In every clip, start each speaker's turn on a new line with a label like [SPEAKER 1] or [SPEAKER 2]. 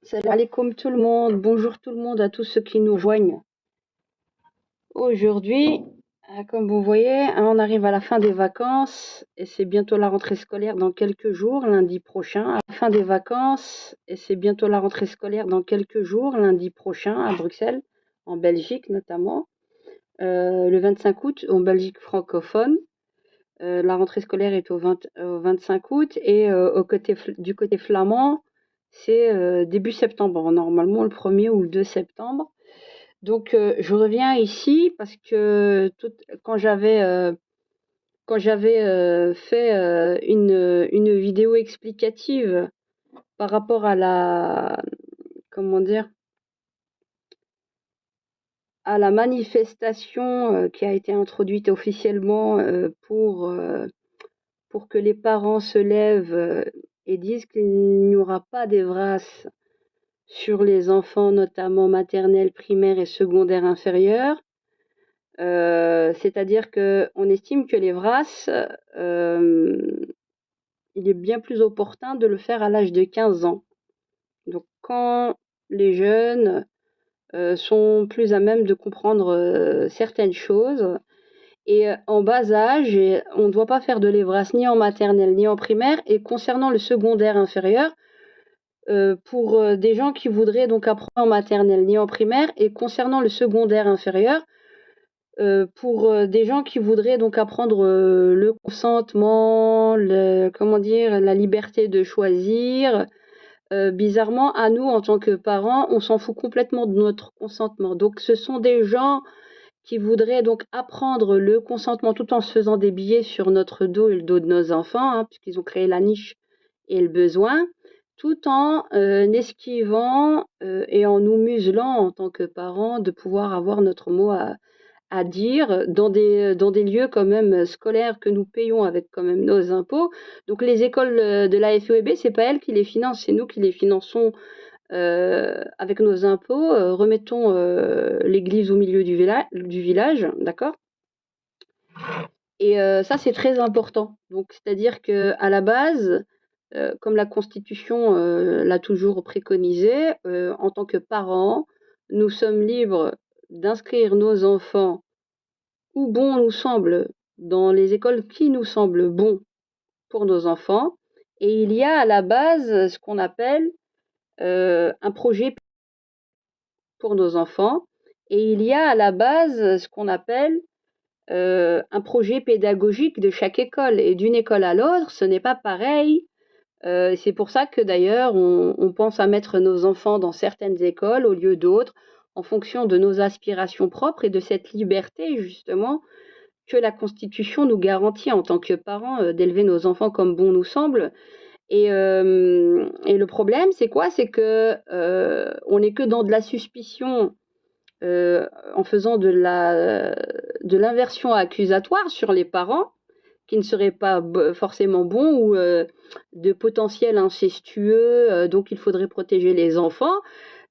[SPEAKER 1] Salam alaikum tout le monde, bonjour tout le monde à tous ceux qui nous joignent. Aujourd'hui, comme vous voyez, on arrive à la fin des vacances et c'est bientôt la rentrée scolaire dans quelques jours, lundi prochain. À la fin des vacances et c'est bientôt la rentrée scolaire dans quelques jours, lundi prochain à Bruxelles, en Belgique notamment. Le 25 août en Belgique francophone. La rentrée scolaire est au 25 août et du côté flamand, c'est début septembre, normalement le 1er ou le 2 septembre. Donc je reviens ici parce que quand j'avais fait une vidéo explicative par rapport à la comment dire à la manifestation qui a été introduite officiellement pour que les parents se lèvent et disent qu'il n'y aura pas d'EVRAS sur les enfants, notamment maternelle, primaire et secondaire inférieure. C'est-à-dire qu'on estime que l'EVRAS, il est bien plus opportun de le faire à l'âge de 15 ans. Donc quand les jeunes sont plus à même de comprendre certaines choses. Et en bas âge, on ne doit pas faire de l'EVRAS ni en maternelle ni en primaire. Et concernant le secondaire inférieur, pour des gens qui voudraient donc apprendre en maternelle ni en primaire, et concernant le secondaire inférieur, pour des gens qui voudraient donc apprendre le consentement, la liberté de choisir. Bizarrement, à nous, en tant que parents, on s'en fout complètement de notre consentement. Donc ce sont des gens qui voudraient donc apprendre le consentement tout en se faisant des billets sur notre dos et le dos de nos enfants, puisqu'ils ont créé la niche et le besoin, tout en esquivant et en nous muselant en tant que parents de pouvoir avoir notre mot à dire dans des lieux quand même scolaires que nous payons avec quand même nos impôts. Donc les écoles de la FEB, c'est pas elles qui les financent, c'est nous qui les finançons avec nos impôts. Remettons l'église au milieu du village, d'accord? Et ça, c'est très important. Donc, c'est-à-dire qu'à la base, comme la Constitution l'a toujours préconisé, en tant que parents, nous sommes libres d'inscrire nos enfants où bon nous semble, dans les écoles qui nous semblent bons pour nos enfants. Et il y a à la base ce qu'on appelle un projet pour nos enfants. Et il y a à la base ce qu'on appelle un projet pédagogique de chaque école. Et d'une école à l'autre, ce n'est pas pareil. C'est pour ça que d'ailleurs, on pense à mettre nos enfants dans certaines écoles au lieu d'autres, en fonction de nos aspirations propres et de cette liberté, justement, que la Constitution nous garantit en tant que parents d'élever nos enfants comme bon nous semble. Et le problème, c'est quoi? C'est que on n'est que dans de la suspicion en faisant de l'inversion accusatoire sur les parents qui ne seraient pas forcément bons ou de potentiels incestueux, donc il faudrait protéger les enfants.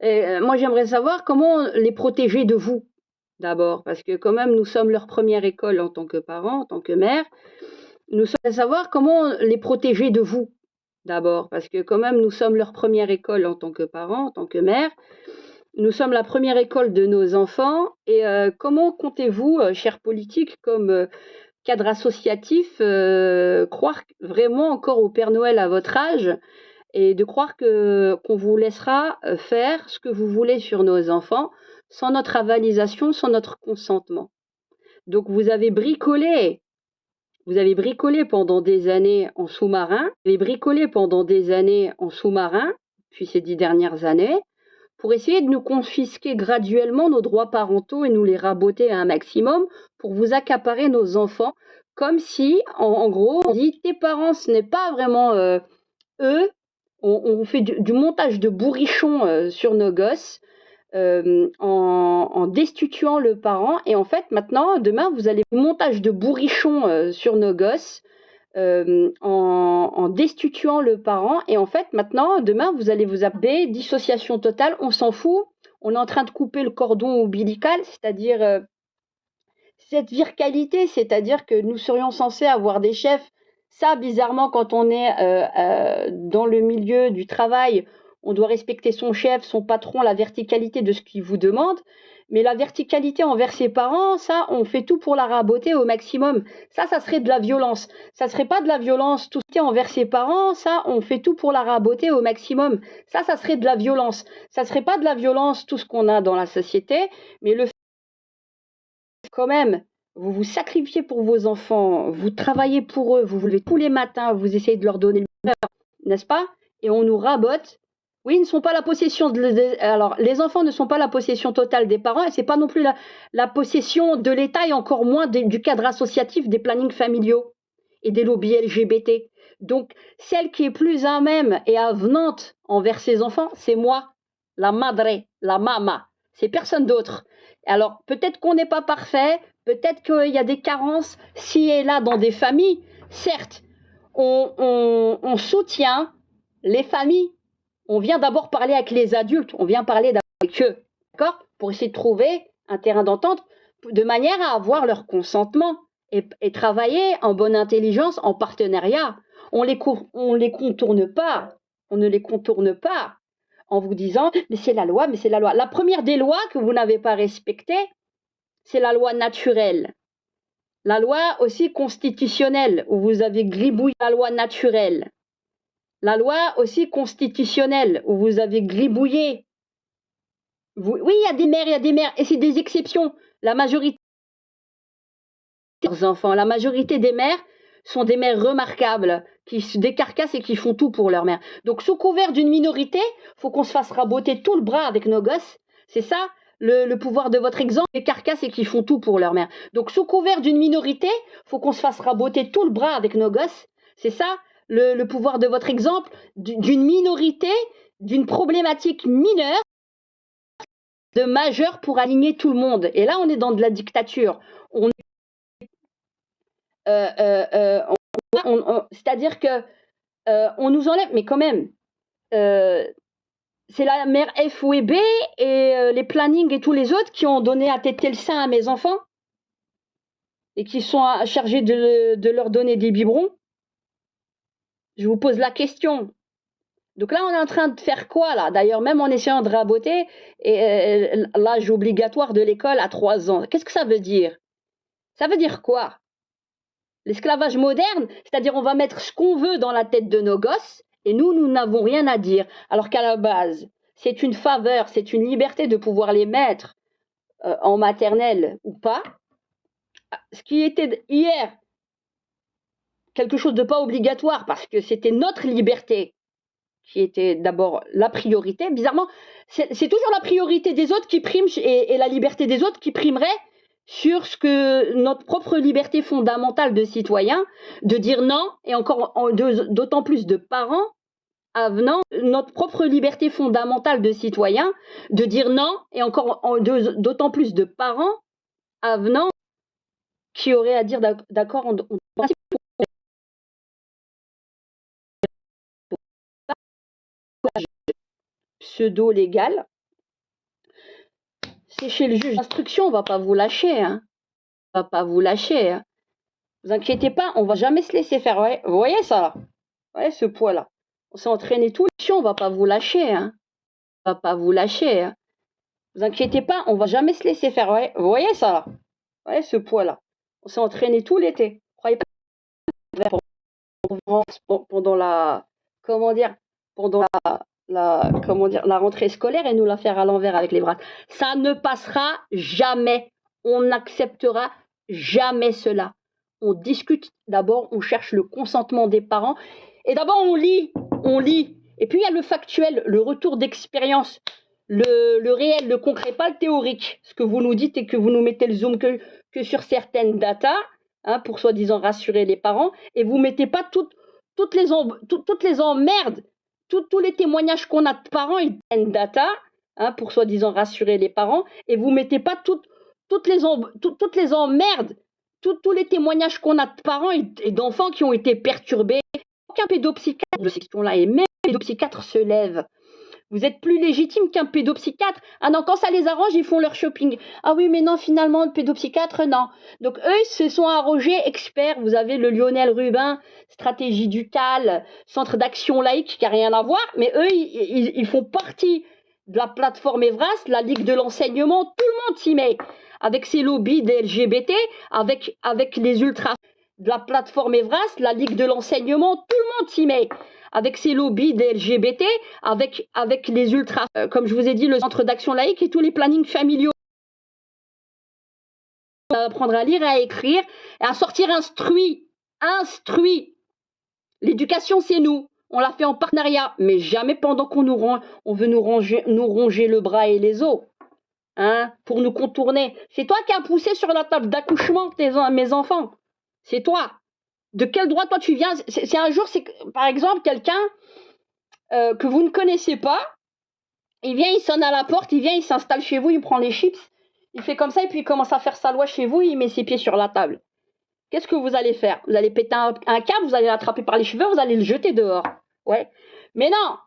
[SPEAKER 1] Et moi, j'aimerais savoir comment les protéger de vous, d'abord, parce que quand même, nous sommes leur première école en tant que parents, en tant que mère. Nous sommes à savoir comment les protéger de vous, d'abord, parce que quand même, nous sommes leur première école en tant que parents, en tant que mère. Nous sommes la première école de nos enfants. Et comment comptez-vous, chers politiques, comme cadre associatif, croire vraiment encore au Père Noël à votre âge et de croire qu'on vous laissera faire ce que vous voulez sur nos enfants sans notre avalisation, sans notre consentement? Donc vous avez bricolé pendant des années en sous-marin, puis ces 10 dernières années, pour essayer de nous confisquer graduellement nos droits parentaux et nous les raboter à un maximum pour vous accaparer nos enfants, comme si, en gros, on dit tes parents, ce n'est pas vraiment eux, on fait du montage de bourrichon sur nos gosses, en destituant le parent, et en fait, maintenant, demain, vous allez montage de bourrichon sur nos gosses, en destituant le parent, et en fait maintenant demain vous allez vous appeler dissociation totale, on s'en fout, on est en train de couper le cordon ombilical, c'est-à-dire cette viralité, c'est-à-dire que nous serions censés avoir des chefs. Ça, bizarrement, quand on est dans le milieu du travail, on doit respecter son chef, son patron, la verticalité de ce qu'il vous demande. Mais la verticalité envers ses parents, ça, on fait tout pour la raboter au maximum. Ça serait de la violence. Ça serait pas de la violence. Tout ce qui est envers ses parents, ça, on fait tout pour la raboter au maximum. Ça serait de la violence. Ça serait pas de la violence, tout ce qu'on a dans la société, mais le fait quand même, vous vous sacrifiez pour vos enfants, vous travaillez pour eux, vous vous levez tous les matins, vous essayez de leur donner le meilleur, n'est-ce pas? Et on nous rabote. Oui, ils ne sont pas la possession alors, les enfants ne sont pas la possession totale des parents, et c'est pas non plus la possession de l'État, et encore moins du cadre associatif, des plannings familiaux et des lobbies LGBT. Donc, celle qui est plus à même et avenante envers ses enfants, c'est moi, la madre, la mama. C'est personne d'autre. Alors, peut-être qu'on n'est pas parfait, peut-être qu'il y a des carences ci et là dans des familles. Certes, on soutient les familles. On vient d'abord parler avec les adultes, on vient parler avec eux, d'accord? Pour essayer de trouver un terrain d'entente de manière à avoir leur consentement et travailler en bonne intelligence, en partenariat. On les contourne pas, on ne les contourne pas en vous disant mais c'est la loi, mais c'est la loi. La première des lois que vous n'avez pas respectée, c'est la loi naturelle. La loi aussi constitutionnelle, où vous avez gribouillé la loi naturelle. La loi aussi constitutionnelle, où vous avez gribouillé. Oui, il y a des mères, et c'est des exceptions. La majorité des enfants, la majorité des mères sont des mères remarquables, qui se décarcassent et qui font tout pour leur mère. Donc, sous couvert d'une minorité, il faut qu'on se fasse raboter tout le bras avec nos gosses. C'est ça, le pouvoir de votre exemple, des carcasses et qui font tout pour leur mère. Donc, sous couvert d'une minorité, il faut qu'on se fasse raboter tout le bras avec nos gosses. C'est ça, le pouvoir de votre exemple, d'une minorité, d'une problématique mineure, de majeure pour aligner tout le monde. Et là, on est dans de la dictature. C'est-à-dire que on nous enlève, mais quand même, c'est la mère F ou B et les plannings et tous les autres qui ont donné à téter le sein à mes enfants et qui sont chargés de leur donner des biberons. Je vous pose la question. Donc là, on est en train de faire quoi là? D'ailleurs, même en essayant de raboter l'âge obligatoire de l'école à 3 ans. Qu'est-ce que ça veut dire? Ça veut dire quoi? L'esclavage moderne, c'est-à-dire on va mettre ce qu'on veut dans la tête de nos gosses et nous n'avons rien à dire. Alors qu'à la base, c'est une faveur, c'est une liberté de pouvoir les mettre en maternelle ou pas. Ce qui était hier quelque chose de pas obligatoire parce que c'était notre liberté qui était d'abord la priorité. Bizarrement, c'est toujours la priorité des autres qui prime et la liberté des autres qui primerait sur ce que notre propre liberté fondamentale de citoyen, de dire non, et encore d'autant plus de parents avenant, notre propre liberté fondamentale de citoyen, de dire non, et encore d'autant plus de parents avenant qui auraient à dire d'accord en principe pseudo-légal. C'est chez le juge d'instruction, on va pas vous lâcher, hein. On va pas vous lâcher, hein. Vous inquiétez pas, on va jamais se laisser faire. Ouais, vous voyez ça là? Vous voyez ce poids là? On s'est entraîné tout le temps, on va pas vous lâcher, hein. On va pas vous lâcher, hein. Vous inquiétez pas, on va jamais se laisser faire. Ouais, vous voyez ça là? Vous voyez ce poids là? On s'est entraîné tout l'été. Croyez pas pendant la comment dire pendant la rentrée scolaire et nous la faire à l'envers avec les bras. Ça ne passera jamais. On n'acceptera jamais cela. On discute d'abord, on cherche le consentement des parents et d'abord on lit. Et puis il y a le factuel, le retour d'expérience, le réel, le concret, pas le théorique. Ce que vous nous dites et que vous nous mettez le zoom que sur certaines datas, hein, pour soi-disant rassurer les parents, et vous mettez pas toutes les emmerdes, tous les témoignages qu'on a de parents et de data, hein, pour soi-disant rassurer les parents, et vous mettez pas toutes les emmerdes, tous les témoignages qu'on a de parents et d'enfants qui ont été perturbés. Aucun pédopsychiatre de cette question-là, et même les pédopsychiatres se lèvent Vous êtes plus légitime qu'un pédopsychiatre. Ah non, quand ça les arrange, ils font leur shopping. Ah oui, mais non, finalement, le pédopsychiatre, non. Donc eux, ils se sont arrogés experts. Vous avez le Lionel Rubin, stratégie du CAL, centre d'action laïque, qui n'a rien à voir. Mais eux, ils font partie de la plateforme Evras, la Ligue de l'enseignement. Tout le monde s'y met. Avec ses lobbies des LGBT, avec les ultras de la plateforme Evras, la Ligue de l'enseignement. Tout le monde s'y met. Avec ses lobbies des LGBT, avec les ultras, comme je vous ai dit, le centre d'action laïque et tous les plannings familiaux. Apprendre à lire et à écrire et à sortir instruit. L'éducation, c'est nous. On l'a fait en partenariat, mais jamais pendant qu'on on veut nous ronger le bras et les os. Hein, pour nous contourner. C'est toi qui as poussé sur la table d'accouchement mes enfants. C'est toi. De quel droit toi tu viens? C'est un jour, c'est par exemple quelqu'un que vous ne connaissez pas, il vient, il sonne à la porte, il vient, il s'installe chez vous, il prend les chips, il fait comme ça et puis il commence à faire sa loi chez vous, il met ses pieds sur la table. Qu'est-ce que vous allez faire? Vous allez péter un câble, vous allez l'attraper par les cheveux, vous allez le jeter dehors. Ouais. Mais non.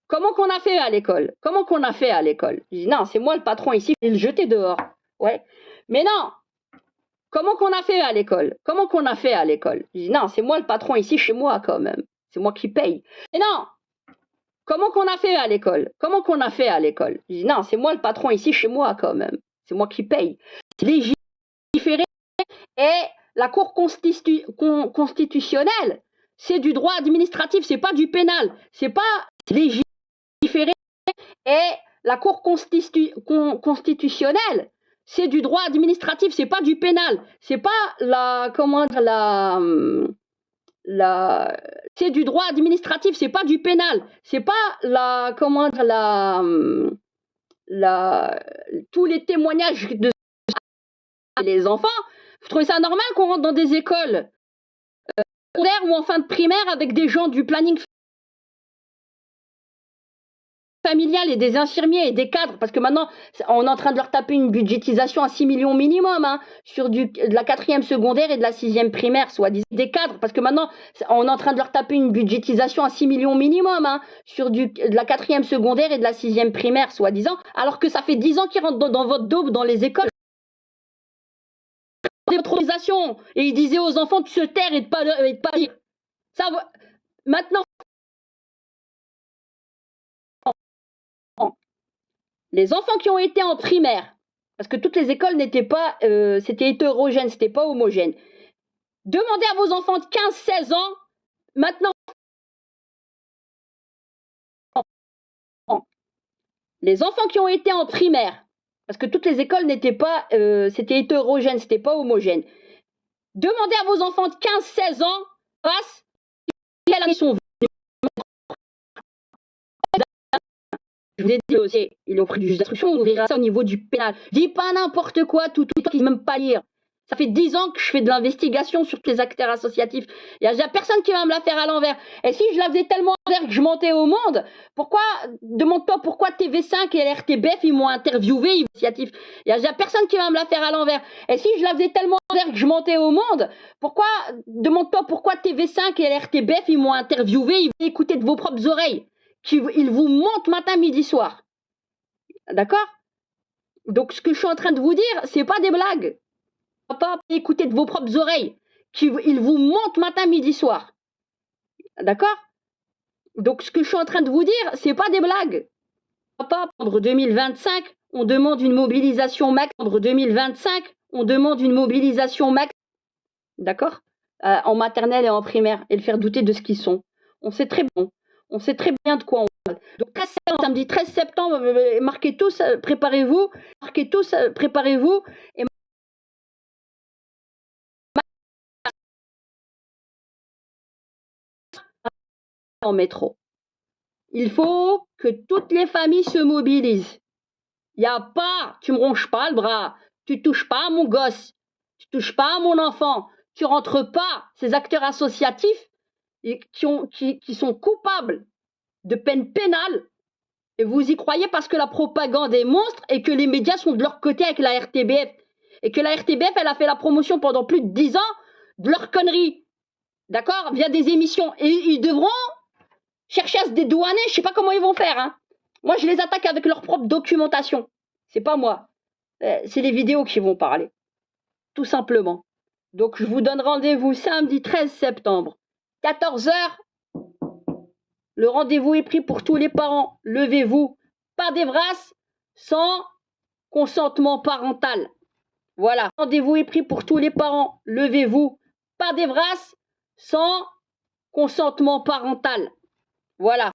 [SPEAKER 1] Comment qu'on a fait à l'école? Je dis non, c'est moi le patron ici, je vais le jeter dehors. Ouais. Mais non. Comment qu'on a fait à l'école? Je dis non, c'est moi le patron ici, chez moi quand même. C'est moi qui paye. Mais non. Comment qu'on a fait à l'école? Je dis non, c'est moi le patron ici, chez moi quand même. C'est moi qui paye. Légiférer et la Cour constitutionnelle, c'est du droit administratif, c'est pas du pénal. C'est pas légiférer et la Cour constitutionnelle, c'est du droit administratif, c'est pas du pénal. C'est pas c'est du droit administratif, c'est pas du pénal. C'est pas tous les témoignages de les enfants. Vous trouvez ça normal qu'on rentre dans des écoles secondaires ou en fin de primaire avec des gens du planning familial et des infirmiers et des cadres, parce que maintenant on est en train de leur taper une budgétisation à 6 millions minimum, hein, sur de la 4e secondaire et de la 6e primaire, soit des cadres, parce que maintenant on est en train de leur taper une budgétisation à 6 millions minimum, hein, sur de la 4e secondaire et de la 6e primaire, soi-disant, alors que ça fait 10 ans qu'ils rentrent dans votre daube dans les écoles. Et ils disaient aux enfants de se taire et de pas dire. Ça, maintenant, les enfants qui ont été en primaire, parce que toutes les écoles n'étaient pas, c'était hétérogène, c'était pas homogène. Demandez à vos enfants de 15-16 ans, maintenant, les enfants qui ont été en primaire, parce que toutes les écoles n'étaient pas, c'était hétérogène, c'était pas homogène. Demandez à vos enfants de 15-16 ans, ils sont venus. Je vous ai dit aussi, ils ont pris du juge d'instruction, on ouvrira ça au niveau du pénal. Je dis pas n'importe quoi, tout qui ne même pas lire. Ça fait 10 ans que je fais de l'investigation sur tous les acteurs associatifs. Il n'y a personne qui va me la faire à l'envers. Et si je la faisais tellement à l'envers que je mentais au monde, demande-toi pourquoi TV5 et l'RTBF, ils m'ont interviewé, il n'y a personne qui va me la faire à l'envers. Et si je la faisais tellement à l'envers que je mentais au monde, demande-toi pourquoi TV5 et l'RTBF, ils m'ont interviewé, ils vont écouter de vos propres oreilles. Ils vous mentent matin, midi, soir. D'accord? Donc, ce que je suis en train de vous dire, c'est pas des blagues. Pas écouter de vos propres oreilles. Ils vous mentent matin, midi, soir. D'accord? Donc, ce que je suis en train de vous dire, c'est pas des blagues. Pas prendre 2025, on demande une mobilisation max. Prendre 2025, on demande une mobilisation max. D'accord? En maternelle et en primaire. Et le faire douter de ce qu'ils sont. On sait très bien de quoi on parle. Donc, samedi 13 septembre, marquez tous, préparez-vous. Et en métro. Il faut que toutes les familles se mobilisent. Il n'y a pas, tu me ronges pas le bras, tu touches pas à mon gosse, tu touches pas à mon enfant, tu rentres pas ces acteurs associatifs qui sont coupables de peine pénale. Et vous y croyez parce que la propagande est monstre et que les médias sont de leur côté avec la RTBF. Et que la RTBF, elle a fait la promotion pendant plus de 10 ans de leurs conneries. D'accord? Via des émissions. Et ils devront chercher à se dédouaner. Je sais pas comment ils vont faire. Hein. Moi, je les attaque avec leur propre documentation. C'est pas moi. C'est les vidéos qui vont parler. Tout simplement. Donc, je vous donne rendez-vous samedi 13 septembre, 14 h. Le rendez-vous est pris pour tous les parents. Levez-vous. Pas d'Evras sans consentement parental. Voilà. Rendez-vous est pris pour tous les parents. Levez-vous. Pas d'Evras sans consentement parental. Voilà.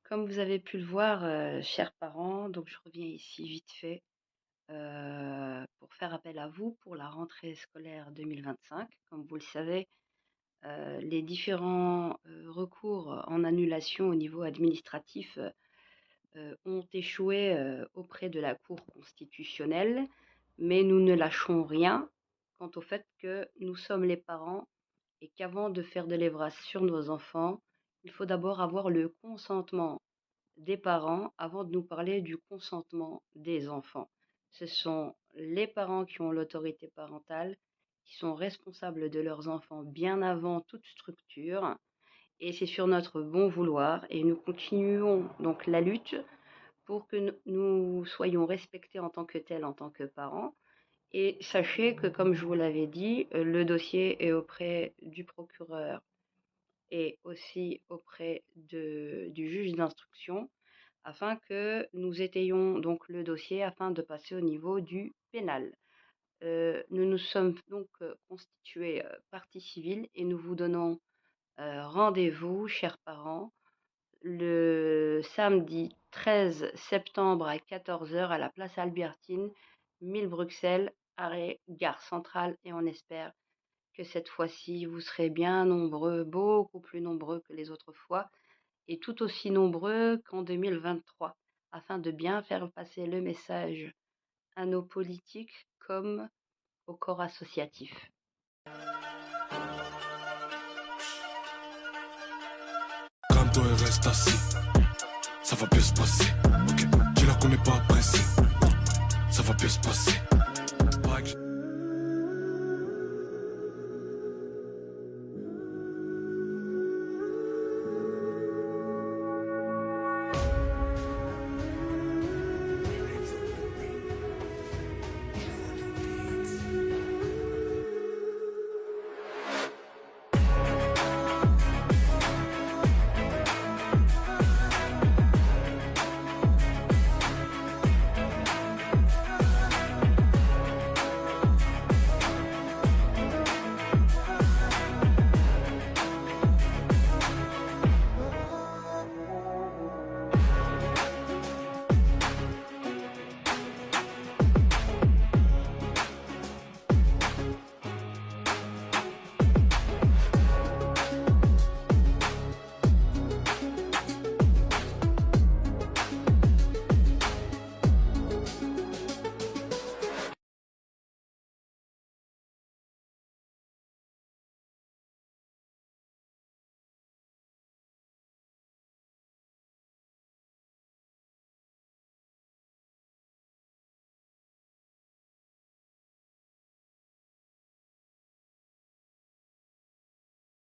[SPEAKER 1] Comme vous avez pu le voir, chers parents, donc je reviens ici vite fait pour faire appel à vous pour la rentrée scolaire 2025. Comme vous le savez, les différents recours en annulation au niveau administratif ont échoué auprès de la Cour constitutionnelle, mais nous ne lâchons rien quant au fait que nous sommes les parents et qu'avant de faire de l'EVRAS sur nos enfants, il faut d'abord avoir le consentement des parents avant de nous parler du consentement des enfants. Ce sont les parents qui ont l'autorité parentale, qui sont responsables de leurs enfants bien avant toute structure, et c'est sur notre bon vouloir, et nous continuons donc la lutte pour que nous soyons respectés en tant que tels, en tant que parents. Et sachez que, comme je vous l'avais dit, le dossier est auprès du procureur et aussi auprès du juge d'instruction, afin que nous étayions donc le dossier afin de passer au niveau du pénal. Nous nous sommes donc constitués partie civile et nous vous donnons rendez-vous, chers parents, le samedi 13 septembre à 14 h à la place Albertine, 1000 Bruxelles, arrêt gare centrale, et on espère que cette fois-ci vous serez bien nombreux, beaucoup plus nombreux que les autres fois, et tout aussi nombreux qu'en 2023, afin de bien faire passer le message à nos politiques comme au corps associatif.
[SPEAKER 2] Calme-toi et reste assis, ça va bien se passer. Ok, tu la connais pas pressé, ça va bien se passer.